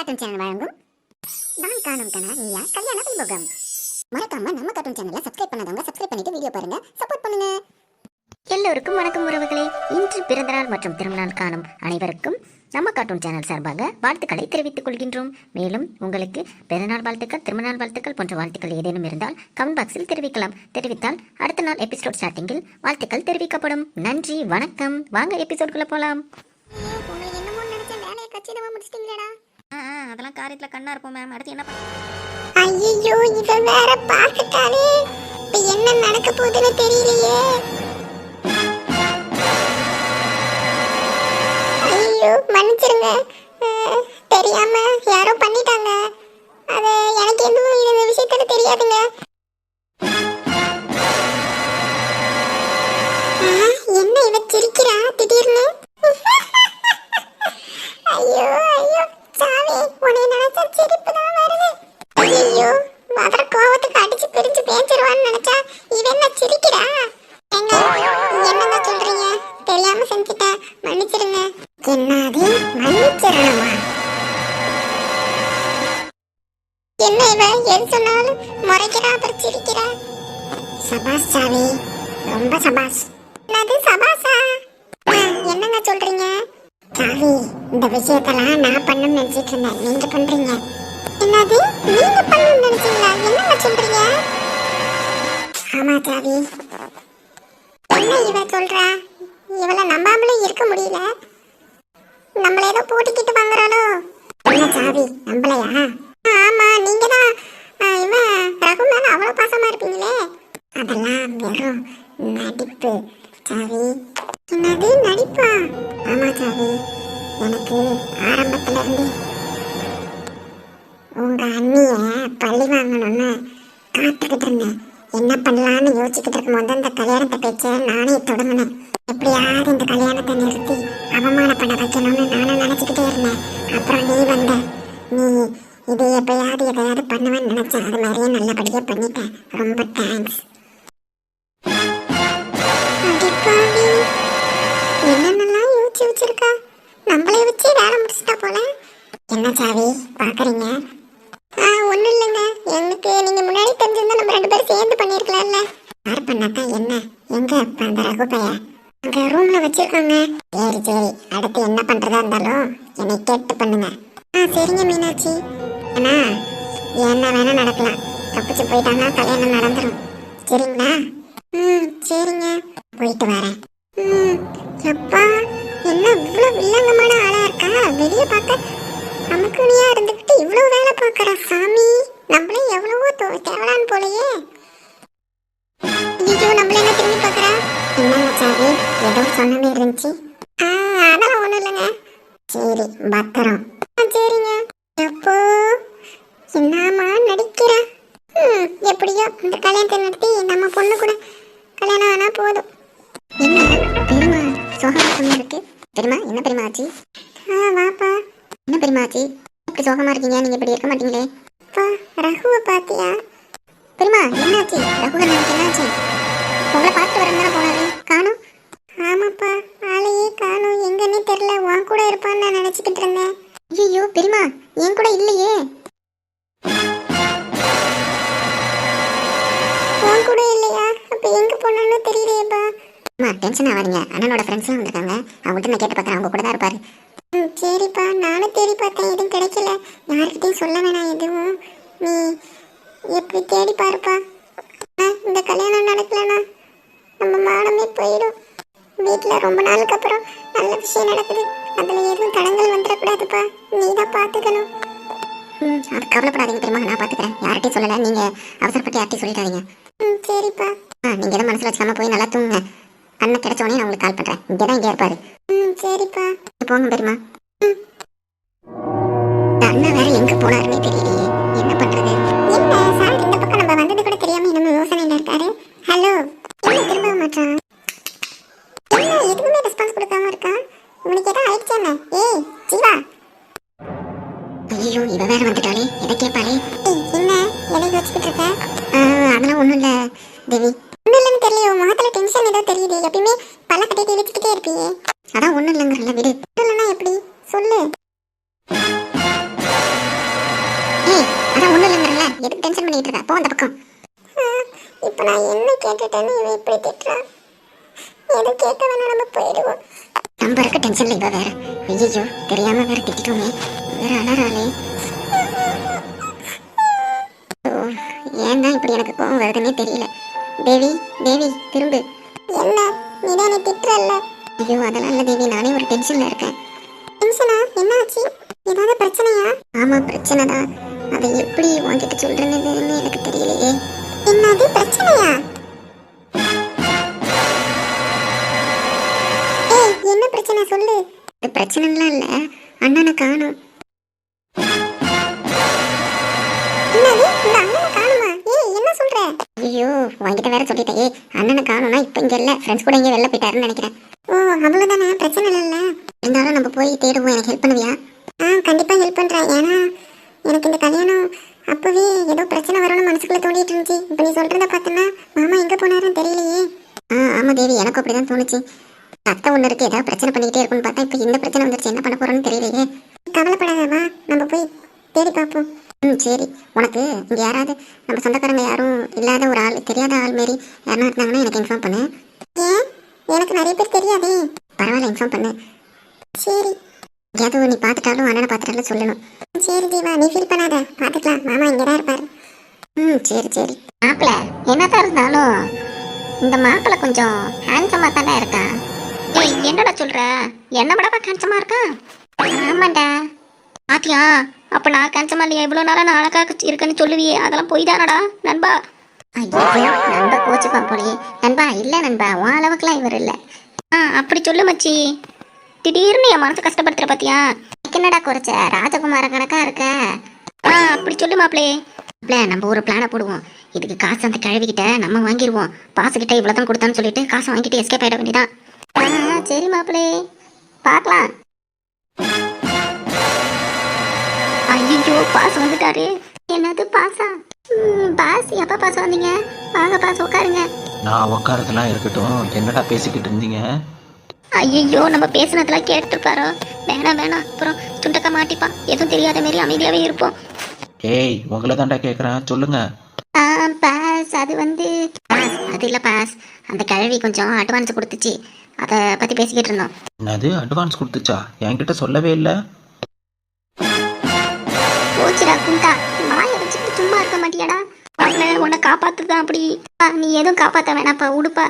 Cartoon channel வழங்கும் நான் காணும் கனா கல்யாண வைபோகம். மறக்காம நம்ம கார்ட்டூன் சேனலை சப்ஸ்கிரைப் பண்ணாதவங்க சப்ஸ்கிரைப் பண்ணிட்டு வீடியோ பாருங்க, சப்போர்ட் பண்ணுங்க. எல்லோருக்கும் வணக்கம் உறவுகளே. இன்று பிறந்தநாள் மற்றும் திருமணநாள் காணும் அனைவருக்கும் நம்ம கார்ட்டூன் சேனல் சார்பாக வாழ்த்துக்களை தெரிவித்துக் கொள்கின்றோம். மேலும் உங்களுக்கு பிறந்தநாள் வாழ்த்துக்கள், திருமணநாள் வாழ்த்துக்கள் போன்ற வாழ்த்துக்கள் ஏதேனும் இருந்தால் கமெண்ட் பாக்ஸில் தெரிவிக்கலாம். தெரிவித்தால் அடுத்த நாள் எபிசோட் ஸ்டார்டிங்கில் வாழ்த்துக்கள் தெரிவிக்கப்படும். நன்றி, வணக்கம். வாங்க எபிசோட்குள்ள போலாம். அதெல்லாம் காரியத்துல கண்ணா இருப்போம் மேம். அடுத்து என்ன ஐயோ, இத வேற பாத்துட்டானே. இப்ப என்ன நடக்க போகுதுன்னு தெரியலையே. ஐயோ, மன்னிச்சிருங்க, தெரியாம யாரோ பண்ணிட்டாங்க. அது எனக்கு எதுவும் இந்த விஷயத்துல தெரியாதுங்க. என்ன இவ சிரிக்கிறா திடீர்னு? ஐயோ ஐயோ சாமி, உன்னை நினைச்சா சிரிப்பு தான் வருது. ஐயோ, மதுர கோவத்துக்கு அடிச்சு பிரிச்சு பேசிடுவான்னு நினைச்சா இவ என்ன சிரிக்கிறா? என்னங்க சொல்றீங்க? தெரியாம செஞ்சுட்டேன், மன்னிச்சிருங்க. என்னது மன்னிச்சிடணுமா? என்ன இவ எது சொன்னாலும் முறைக்கிறா, அப்புறம் சிரிக்கிறா. சபாஸ் சாமி, ரொம்ப சபாஸ். என்னது சபாஸா? என்னங்க சொல்றீங்க? சாவி, இந்த விஷயத்தெல்லாம் நான் பண்ணணும்னு நினைச்சிட்டு இருந்தேன், நீங்க பண்றீங்க. என்னது நீங்க பண்ணணும்னு நினைச்சீங்களா? என்னங்க சொல்றீங்க? ஆமா சாவி. என்ன இவ சொல்றா? இவளை நம்பாமலே இருக்க முடியல. நம்மள ஏதோ போட்டிக்கிட்டு வாங்குறாளோ? என்ன சாவி, நம்பலையா? ஆமா, நீங்க தான் இவன் ரகு மேல அவ்வளவு பாசமா இருப்பீங்களே. அதெல்லாம் வெறும் நடிப்பு சாவி. என்னது நடிப்பா? ஆமா சாவி, எனக்கு ஆரம்பத்துல இருந்து உங்க அண்ணிய பழி வாங்கணும்னு காத்துக்கிட்டு இருந்தேன். என்ன பண்ணலான்னு யோசிச்சுக்கிட்டு இருக்கும்போது அந்த கல்யாணத்தை பேச்ச நானே தொடங்கினேன். எப்படியாவது இந்த கல்யாணத்தை நிறுத்தி அவமானப்பட வைக்கணும்னு நானும் நினைச்சுக்கிட்டே இருந்தேன். அப்புறம் நீ வந்த, நீ இது எப்பயாவது எதையாவது பண்ணுவேன்னு நினைச்சேன். அது மாதிரியே நல்லபடியா பண்ணிட்டேன். ரொம்ப தேங்க்ஸ். என்னென்னலாம் யோசிச்சு வச்சிருக்கா? நம்மளே வச்சு வேலை முடிச்சுட்டா போல. என்ன சாவி பாக்குறீங்க? ஒண்ணும் இல்லைங்க, எனக்கு நீங்க முன்னாடி தெரிஞ்சிருந்தா நம்ம 2 பேரும் சேர்ந்து பண்ணிருக்கலாம்ல. யார் பண்ணாதான் என்ன? எங்க அந்த ரகுபைய அங்க ரூம்ல வச்சிருக்காங்க. சரி சரி, அடுத்து என்ன பண்றதா இருந்தாலும் என்னை கேட்டு பண்ணுங்க. சரிங்க மீனாட்சி. ஆனா என்ன வேணா நடக்கலாம், தப்பிச்சு போயிட்டாங்கன்னா கல்யாணம் நடந்துரும். சரிங்களா? சரிங்க, போயிட்டு வரேன். அப்பா, என்ன இவ்வளவு வில்லங்கமான ஆளா இருக்கா? வெளியே பார்க்க நமக்குனியா இருந்துகிட்டு இவ்வளவு வேலை பார்க்கறா. சாமி, நம்மளே எவ்வளவோ தேவலான்னு போலயே. ஐயோ, நம்மள என்ன திரும்பி பார்க்கறா? என்னங்க சாவி, ஏதோ சொன்னமே இருந்துச்சு. அதெல்லாம் ஒண்ணும் இல்லைங்க. சரி, பத்திரம். சரிங்க. அப்போ என்னமா நடிக்கிறா? எப்படியோ இந்த கல்யாணத்தை நடத்தி நம்ம பொண்ணு கூட கல்யாணம் ஆனா போதும். என்ன பெரியமா சோகமா இருக்கு? பெரியமா, என்ன பெரியமா ஆச்சு? வாப்பா. என்ன பெரியமா ஆச்சு? இப்படி சோகமா இருக்கீங்க? நீங்க இப்படி இருக்க மாட்டீங்களே. பா, ரகுவை பாத்தியா? பெரியமா, என்ன ஆச்சு? ரகுவை நினைச்சு என்ன ஆச்சு? உங்களை பார்த்து வரந்தானே போனாரு, காணும். ஆமாப்பா, ஆளையே காணும், எங்கன்னே தெரியல. உன் கூட இருப்பான்னு நான் நினைச்சுக்கிட்டு இருந்தேன். ஐயோ பெரியமா, என் கூட இல்லையே. உன் கூட இல்லையா? அப்ப எங்க போனான்னு தெரியலையேப்பா. டென்ஷன் ஆகாதீங்க, அண்ணனோட ஃப்ரெண்ட்ஸ்லாம் வந்திருக்காங்க, அவங்கள்ட்ட நான் கேட்டு பார்க்குறேன், அவங்க கூட தான் இருப்பாரு. சரிப்பா, நானும் தேடி பார்த்தேன், எதுவும் கிடைக்கல. யார்கிட்டையும் சொல்ல வேணாம் எதுவும். நீ எப்படி தேடி பாருப்பா. இந்த கல்யாணம் நடக்கலன்னா நம்ம மானமே போயிடும். வீட்டில் ரொம்ப நாளுக்கு அப்புறம் நல்ல விஷயம் நடக்குது, அதில் எதுவும் தடங்கள் வந்துடக்கூடாதுப்பா. நீ தான் பார்த்துக்கணும். அது கவலைப்படாதீங்க தெரியுமா, நான் பார்த்துக்கிறேன். யார்கிட்டையும் சொல்லலை, நீங்கள் அவசரப்பட்டு யார்கிட்டையும் சொல்லிடாதீங்க. சரிப்பா. நீங்கள் எதுவும் மனசில் வச்சுக்காம போய் நல்லா தூங்குங்க. அண்ணன் கிடைச்சோடனே நான் உங்களுக்கு கால் பண்றேன். இங்கே இருப்பாரு. சரிப்பா, போங்க பெரியமா. அண்ணன் வேற எங்க போனாருன்னே தெரியலையே, என்ன பண்றது? என்ன சார், இந்த பக்கம் நம்ம வந்தது கூட தெரியாம நம்ம யோசனையில இருக்காரு. ஹலோ, என்ன திரும்ப மாட்டான்? என்ன எதுவுமே ரெஸ்பான்ஸ் கொடுக்காம இருக்கா? உங்களுக்கு ஏதாவது ஆயிடுச்சானே? ஏய் ஜீவா. ஐயோ, இவ வேற வந்துட்டாளே, எதை கேட்பாளே? என்ன எதை யோசிச்சுட்டு இருக்க? அதெல்லாம் ஒண்ணும் இல்ல தேவி. ஒன்றும் இல்லைன்னு தெரியல, உன் முகத்துல டென்ஷன் ஏதோ தெரியுது. எப்பயுமே பல கட்டிட்டு இழுத்துக்கிட்டே இருப்பியே. அதான் ஒன்றும் இல்லைங்கிறல, விடு. இல்லைன்னா எப்படி சொல்லு. டென்ஷன் பண்ணிட்டு இருக்கா? போ அந்த பக்கம். இப்போ நான் என்ன கேட்டுட்டேன்னு இவன் இப்படி திட்டுறான். எது கேட்க வேணா நம்ம போயிடுவோம். நம்ம இருக்க டென்ஷன்ல இவ வேற. ஐயோ தெரியாம வேற திட்டிட்டோமே. வேற அலறாளே. ஏன் தான் இப்படி எனக்கு கோவம் வருதுன்னே தெரியல. தேவி தேவி திரும்பு. என்ன நீதானே திட்டுறல்ல? ஐயோ அதெல்லாம் இல்ல தேவி, நானே ஒரு டென்ஷன்ல இருக்கேன். டென்ஷனா? என்ன ஆச்சு? ஏதாவது பிரச்சனையா? ஆமா பிரச்சனை தான். அதை எப்படி உன்கிட்ட சொல்றேன்னு எனக்கு தெரியலையே. என்னது பிரச்சனையா? ஏய் என்ன பிரச்சனை சொல்லு. இது பிரச்சனைலாம் இல்ல, அண்ணனை காணோம். என்னது இந்த அண்ணனை காணுமா? ஏய் என்ன சொல்ற? ஐயோ உன்கிட்ட வேற சொல்லிட்டேன். ஏய் அண்ணனை காணோம்னா இப்போ இங்க இல்ல, ஃப்ரெண்ட்ஸ் கூட இங்க வெளில போயிட்டாருன்னு நினைக்கிறேன். ஓ அவ்வளவுதானே, பிரச்சனை இல்ல. இருந்தாலும் நம்ம போய் தேடுவோம். எனக்கு ஹெல்ப் பண்ணுவியா? கண்டிப்பா ஹெல்ப் பண்றேன். ஏன்னா எனக்கு இந்த கல்யாணம் அப்பவே ஏதோ பிரச்சனை வரணும்னு மனசுக்குள்ள தோண்டிட்டு இருந்துச்சு. இப்போ நீ சொல்றத பார்த்தனா மாமா எங்க போனாருன்னு தெரியலையே. ஆமா தேவி எனக்கு அப்படிதான் தோணுச்சு. அத்தை ஒண்ணு இருக்கு, ஏதாவது பிரச்சனை பண்ணிக்கிட்டே இருக்கும்னு பார்த்தா இப்போ இந்த பிரச்சனை வந்துருச்சு. என்ன பண்ண போறோம்னு தெரியலையே. கவலைப்படாதவா, நம்ம போய் தேடி பார்ப்போம். சரி. உனக்கு இங்க யாராவது நம்ம சொந்தக்காரங்க யாரும் இல்லாத ஒரு ஆள், தெரியாத ஆள் மாரி யாரும் இருந்தாங்கன்னா எனக்கு இன்ஃபார்ம் பண்ணு. ஏன் எனக்கு நிறைய பேர் தெரியாதே. பரவாயில்ல இன்ஃபார்ம் பண்ணு. சரி. எதுவும் நீ பார்த்துட்டாலும் அண்ணனை பார்த்துட்டாலும் சொல்லணும். சரி தீவா நீ ஃபீல் பண்ணாத, பார்த்துக்கலாம். மாமா இங்கே தான் இருப்பார். சரி சரி. மாப்பிள்ள என்னதான் இருந்தாலும் இந்த மாப்பிள்ள கொஞ்சம் ஹேண்ட்ஸமாக தானே இருக்கான். ஏய் என்னடா சொல்ற? என்ன விட ஹேண்ட்ஸமா இருக்கா? ஆமாண்டா. ஆத்தியா அப்ப நான் ஹேண்ட்ஸமா இல்லையா? இவ்வளவு நாளா நான் அழகா இருக்கேன்னு சொல்லுவியே, அதெல்லாம் போய் தானடா நண்பா? ஐயோ நண்பா கோச்சுப்பா போலியே. நண்பா இல்லை நண்பா, உன் அளவுக்குலாம் இவர் இல்லை. அப்படி சொல்லு மச்சி. திடீர்னு என் மனசை கஷ்டப்படுத்துற பாத்தியா? என்னடா குறைச்ச, ராஜகுமார கணக்கா இருக்க. அப்படி சொல்லு மாப்பிளே. நம்ம ஒரு பிளானை போடுவோம். இதுக்கு காசு அந்த கிழவிக்கிட்ட நம்ம வாங்கிடுவோம். பாசுக்கிட்ட இவ்வளோதான் கொடுத்தான்னு சொல்லிட்டு காசை வாங்கிட்டு எஸ்கேப் ஆயிட வேண்டியதான். சரி மாப்பிளே பார்க்கலாம். ஐயோ பாஸ் வந்துட்டாரு. என்னது பாசா? பாஸ் எப்போ பாஸ் வந்தீங்க? வாங்க பாஸ் உட்காருங்க. நான் உட்காரதெல்லாம் இருக்கட்டும், என்னடா பேசிக்கிட்டு இருந்தீங்க? ஐயோ நம்ம பேசுனதெல்லாம் கேட்டுருப்பாரோ? வேணாம் வேணாம், அப்புறம் சுண்டக்கா மாட்டிப்பான். எதுவும் தெரியாத மாரி அமைதியாவே இருப்போம். ஏய் உங்களை தாண்டா கேட்குறேன், சொல்லுங்க. பாஸ் அது வந்து பாஸ் அது இல்லை பாஸ், அந்த கிழவி கொஞ்சம் அட்வான்ஸ் கொடுத்துச்சு, அதை பற்றி பேசிக்கிட்டு இருந்தோம். என்னது அட்வான்ஸ் கொடுத்துச்சா? என்கிட்ட சொல்லவே இல்லை. போச்சுடா குண்டா, வாயை வச்சுட்டு சும்மா இருக்க மாட்டியாடா? உன்னை காப்பாத்துதான் அப்படி. நீ எதுவும் காப்பாற்ற வேணாப்பா, உடுப்பா.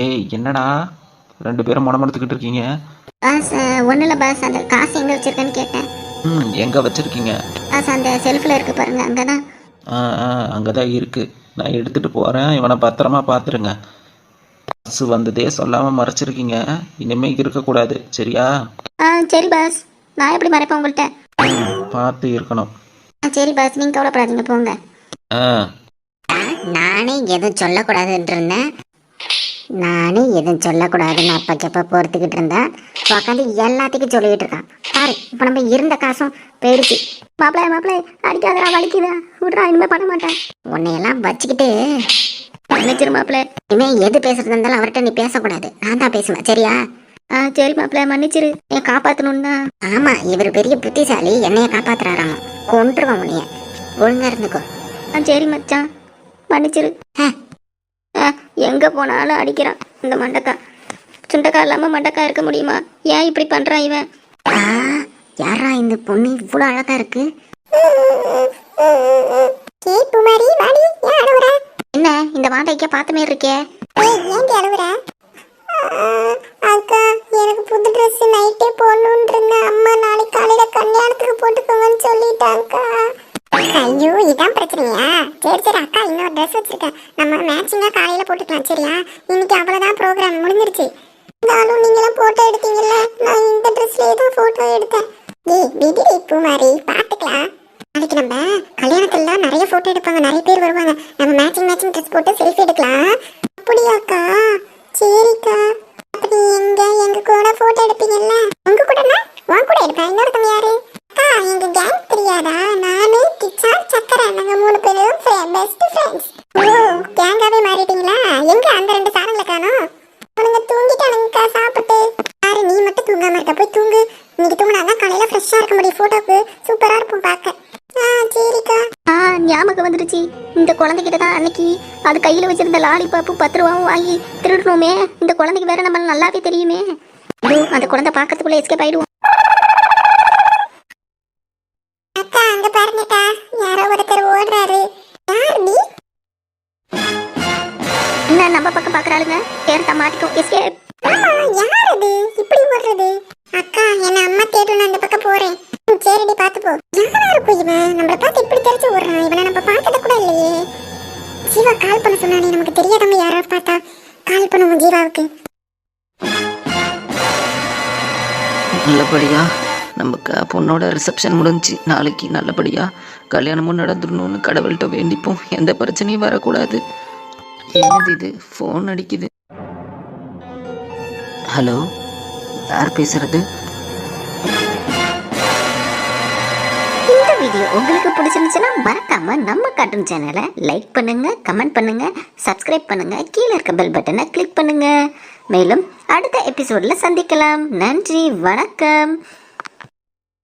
ஏய் என்னடா ரெண்டு பேரும் முடமுடுத்துக்கிட்டு இருக்கீங்க? பாஸ் ஒன்றும் இல்லை பாஸ், அந்த காசு எங்கே வச்சிருக்கேன்னு கேட்டேன். எங்கே வச்சுருக்கீங்க? பாஸ் அந்த செல்ஃபில் இருக்கு பாருங்க, அங்கே தான். அங்கே தான் இருக்குது, நான் எடுத்துகிட்டு போகிறேன். இவனை பத்திரமா பார்த்துருங்க. காசு வந்ததே சொல்லாமல் மறைச்சிருக்கீங்க, இனிமேல் இருக்கக்கூடாது சரியா? சரி பாஸ், நான் எப்படி மறைப்பேன் உங்கள்கிட்ட? பார்த்து இருக்கணும். சரி பாஸ் நீங்கள் கவலைப்படாதீங்க போங்க. நானே எதுவும் சொல்லக்கூடாதுன்னு இருந்தேன். நானே எதுவும் சொல்லக்கூடாதுன்னு அப்பக்கப்போ பொறுத்துக்கிட்டு இருந்தேன். உட்காந்து எல்லாத்துக்கும் சொல்லிக்கிட்டு இருக்கான் பாரு. இப்போ நம்ம இருந்த காசும் போயிடுச்சு. மாப்பிள்ளை அடிக்காதடா, வலிக்குதா, விட்றா, இனிமேல் பண்ண மாட்டேன். உன்னையெல்லாம் வச்சுக்கிட்டு நினைச்சிரு மாப்பிள்ளை. இனிமேல் எது பேசுறது இருந்தாலும் அவர்கிட்ட நீ பேசக்கூடாது, நான் தான் பேசுவேன் சரியா? சரி மாப்பிள்ளை மன்னிச்சிரு, என் காப்பாற்றணுன்னா. ஆமா இவர் பெரிய புத்திசாலி, என்னைய காப்பாத்துறாராமா. கொன்றுவான் உன்னைய, ஒழுங்கா இருந்துக்கோ. சரி மச்சான் மன்னிச்சிரு. எங்கே போனாலும் அடிக்கிறான் இந்த மண்டக்கா. சுண்டக்கா இல்லாமல் மண்டக்கா இருக்க முடியுமா? ஏன் இப்படி பண்ணுறான் இவன்? யாரா இந்த பொண்ணு இவ்வளோ அழகா இருக்கு? என்ன இந்த வாடகைக்க பார்த்த மாதிரி இருக்கே? அக்கா எனக்கு புது ட்ரெஸ் நைட்டே போடணும்னு இருந்தேன். அம்மா நாளைக்கு காலையில கல்யாணத்துக்கு போட்டுக்கோங்கன்னு சொல்லிட்டாங்கக்கா. ஐயோ இதான் பிரச்சனையா? சரி சரி அக்கா இன்னொரு ட்ரெஸ் வச்சிருக்கேன், நம்ம மேட்சிங்கா காலையில போட்டுக்கலாம் சரியா? இன்னைக்கு அவ்வளவுதான் ப்ரோக்ராம் முடிஞ்சிருச்சு. இருந்தாலும் நீங்களாம் போட்டோ எடுத்தீங்கல்ல, நான் இந்த ட்ரெஸ்லயே தான் போட்டோ எடுத்தேன். விதிரி பூமாரி பார்த்துக்கலாம். நாளைக்கு நம்ம கல்யாணத்துல நிறைய போட்டோ எடுப்பாங்க, நிறைய பேர் வருவாங்க. நம்ம மேட்சிங் ட்ரெஸ் போட்டு செல்ஃபி எடுக்கலாம். அப்படியாக்கா? சரிக்கா. அப்ப நீ எங்க கூட போட்டோ எடுப்பீங்கல்ல? உங்க கூடனா? உன் கூட எடுப்பேன். இன்னொருத்தவங்க யாரு? அக்கா எங்க கேங் தெரியாதா? நானு கிச்சா சக்கரை, நாங்க 3 பேரும் பெஸ்ட் ஃப்ரெண்ட்ஸ். ஓ கேங்காவே மாறிட்டீங்களா? எங்க அந்த 2 சாரங்களை காணோம்? அவனுங்க தூங்கிட்டானுங்கக்கா சாப்பிட்டு. யாரு நீ மட்டும் தூங்காம இருக்க? போய் தூங்கு. இன்னைக்கு தூங்கினாதான் காலையில ஃப்ரெஷ்ஷா இருக்க முடியும், போட்டோக்கு சூப்பரா இருக்கும் பார்க்க. சரிக்கா. ஞாபகம் வந்துடுச்சு. இந்த குழந்தைகிட்ட தான் அன்னைக்கு அது கையில் வச்சிருந்த லாலிபாப்பு 10 ரூபாவும் வாங்கி திருடணுமே. இந்த குழந்தைக்கு வேற நம்ம நல்லாவே தெரியுமே. இதோ அந்த குழந்தை பார்க்கறதுக்குள்ள எஸ்கேப் ஆயிடுவோம். அக்கா அங்க பாருங்கக்கா, யாரோ ஒருத்தர் ஓடுறாரு. யார் நீ? என்ன நம்ம பக்கம் பார்க்கறாளுங்க? கேரட்டா மாட்டிக்கும். எஸ்கேப். ஆமா, யார் அது இப்படி ஓடுறது? அக்கா, என்ன அம்மா தேடும், அந்த பக்கம் போறேன். சரிடி, பாத்து போ. யாரா இருக்கும் இவன்? நம்மள பார்த்து இப்படி தெரிச்சு ஓடுறான். இவனை நம்ம பார்த்தது கூட இல்லையே. ஜீவா கால் பண்ண சொன்னானே, நமக்கு தெரியாதவங்க யாராவது பார்த்தா கால் பண்ணுவோம் ஜீவாவுக்கு. நல்லபடியா நமக்கு பொண்ணோட ரிசப்ஷன் முடிஞ்சு நாளைக்கு நல்லபடியாக கல்யாணமும் நடந்துடணும்னு கடவுள்கிட்ட வேண்டிப்போம். எந்த பிரச்சனையும் வரக்கூடாது. என்னது இது? ஃபோன் அடிக்குது. ஹலோ, யார் பேசுறது? இந்த வீடியோ உங்களுக்கு பிடிச்சிருந்துச்சுன்னா மறக்காம நம்ம கார்ட்டூன் சேனலை லைக் பண்ணுங்க, கமெண்ட் பண்ணுங்க, சப்ஸ்கிரைப் பண்ணுங்க, கீழே இருக்க பெல் பட்டனை கிளிக் பண்ணுங்க. மேலும் அடுத்த எபிசோட்ல சந்திக்கலாம். நன்றி, வணக்கம்.